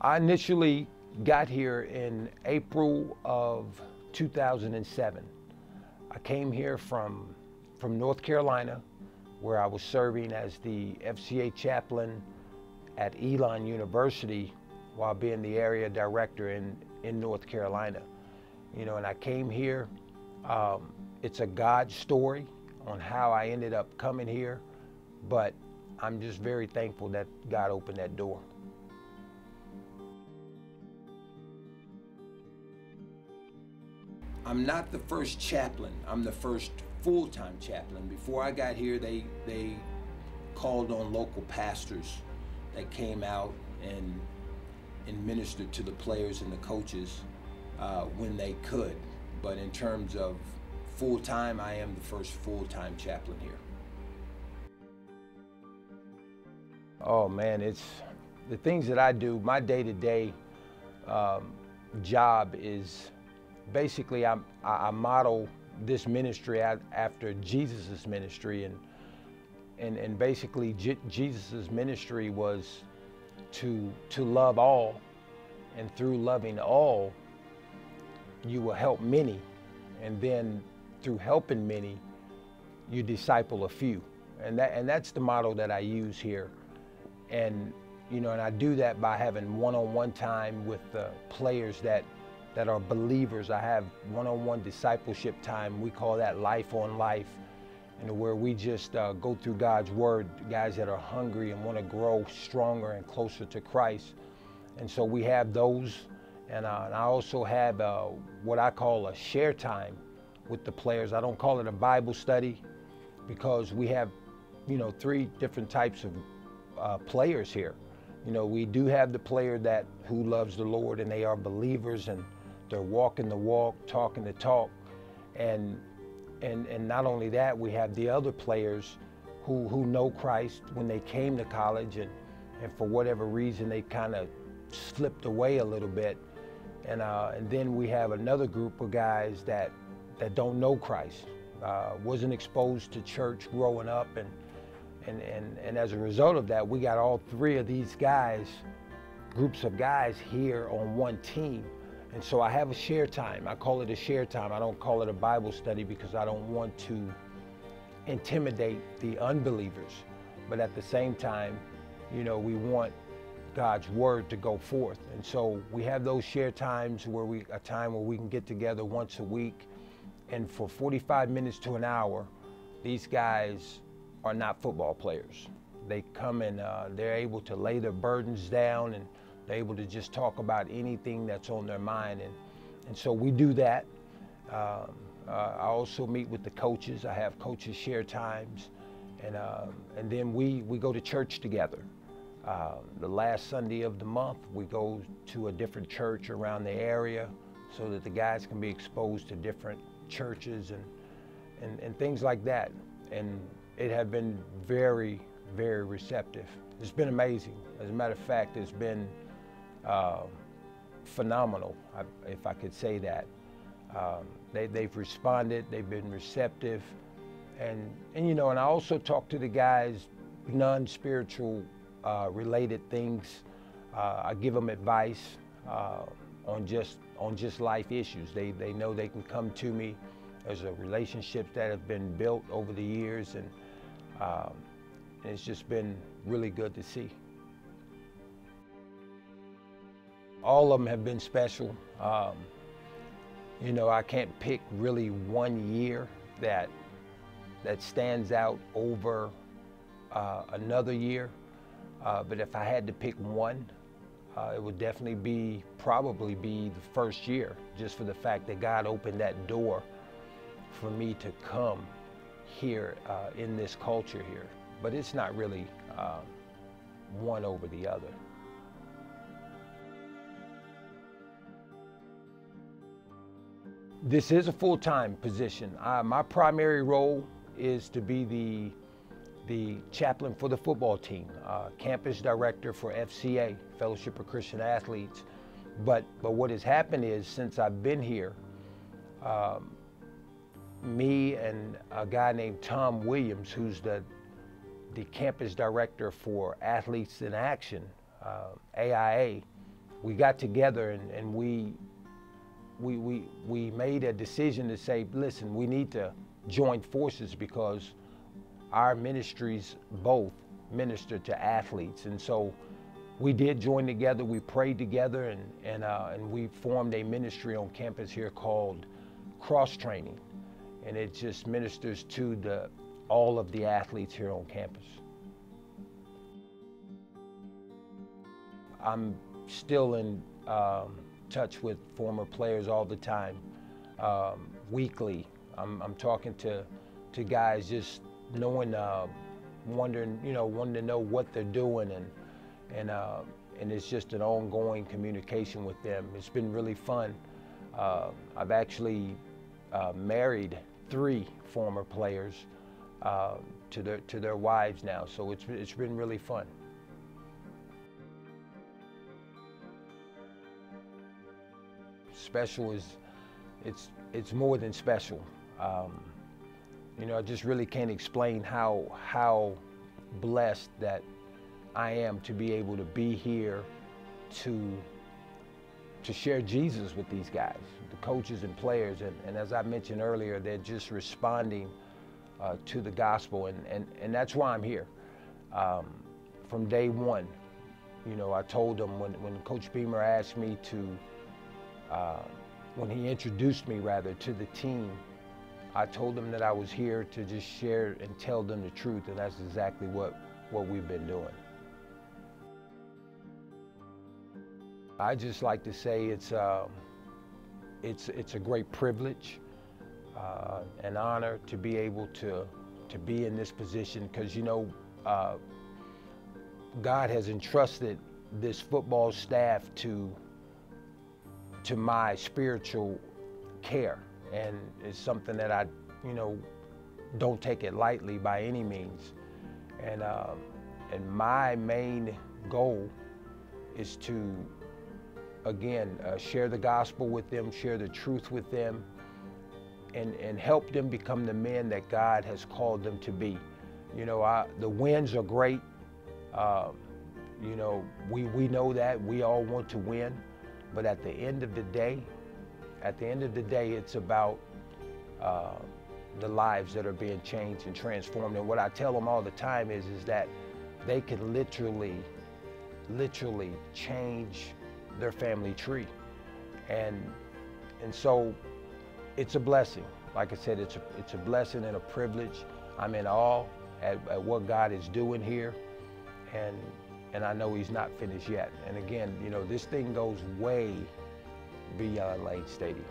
I initially got here in April of 2007. I came here from North Carolina, where I was serving as the FCA chaplain at Elon University while being the area director in North Carolina. You know, and I came here, it's a God story on how I ended up coming here, but I'm just very thankful that God opened that door. I'm not the first chaplain, I'm the first full-time chaplain. Before I got here, they called on local pastors that came out and ministered to the players and the coaches when they could. But in terms of full-time, I am the first full-time chaplain here. Oh man, it's the things that I do. My day-to-day job is basically I model this ministry after Jesus' ministry, and basically Jesus' ministry was to love all, and through loving all, you will help many, and then through helping many, you disciple a few, and that's the model that I use here. And you know, and I do that by having one-on-one time with the players that are believers. I have one-on-one discipleship time. We call that life on life, and where we just go through God's word, guys that are hungry and want to grow stronger and closer to Christ. And so we have those, and I also have what I call a share time with the players. I don't call it a Bible study because we have, you know, 3 different types of players here. You know, we do have the player who loves the Lord, and they are believers, and they're walking the walk, talking the talk, and not only that, we have the other players who know Christ when they came to college, and for whatever reason they kind of slipped away a little bit, and then we have another group of guys that don't know Christ, wasn't exposed to church growing up, and as a result of that, we got all 3 of these guys, groups of guys here on one team. And so I have a share time. I call it a share time. I don't call it a Bible study because I don't want to intimidate the unbelievers. But at the same time, you know, we want God's word to go forth. And so we have those share times where a time where we can get together once a week. And for 45 minutes to an hour, these guys are not football players. They come and they're able to lay their burdens down, and they're able to just talk about anything that's on their mind. And so we do that. I also meet with the coaches. I have coaches share times. And then we go to church together. The last Sunday of the month, we go to a different church around the area so that the guys can be exposed to different churches and things like that. And it has been very, very receptive. It's been amazing. As a matter of fact, it's been phenomenal, if I could say that. They've responded, they've been receptive, and you know, and I also talk to the guys non-spiritual related things. I give them advice on just life issues. They know they can come to me. There's a relationships that have been built over the years, and it's just been really good to see. All of them have been special. You know, I can't pick really one year that stands out over another year. But if I had to pick one, it would definitely probably be the first year, just for the fact that God opened that door for me to come here in this culture here. But it's not really one over the other. This is a full-time position. My primary role is to be the chaplain for the football team, campus director for FCA, Fellowship of Christian Athletes. But what has happened is, since I've been here, me and a guy named Tom Williams, who's the campus director for Athletes in Action, AIA, we got together and we made a decision to say, listen, we need to join forces because our ministries both minister to athletes. And so we did join together, we prayed together, and we formed a ministry on campus here called Cross Training. And it just ministers to all of the athletes here on campus. I'm still in touch with former players all the time, weekly. I'm talking to guys, just knowing, wondering, wanting to know what they're doing, and it's just an ongoing communication with them. It's been really fun. I've actually married 3 former players to their wives now, so it's been really fun. Special is, it's more than special. I just really can't explain how blessed that I am to be able to be here to share Jesus with these guys, the coaches and players. And as I mentioned earlier, they're just responding to the gospel, and that's why I'm here. From day one, I told them when Coach Beamer asked me to, when he introduced me rather to the team, I told them that I was here to just share and tell them the truth, and that's exactly what we've been doing. I just like to say it's a great privilege, an honor to be able to be in this position, because God has entrusted this football staff to my spiritual care, and it's something that I don't take it lightly by any means. And my main goal is to, again, share the gospel with them, share the truth with them, and help them become the men that God has called them to be. The wins are great. We know that. We all want to win. But at the end of the day, it's about the lives that are being changed and transformed. And what I tell them all the time is that they can literally change their family tree. And so it's a blessing. Like I said, it's a blessing and a privilege. I'm in awe at what God is doing here. And I know He's not finished yet. And again, this thing goes way beyond Lane Stadium.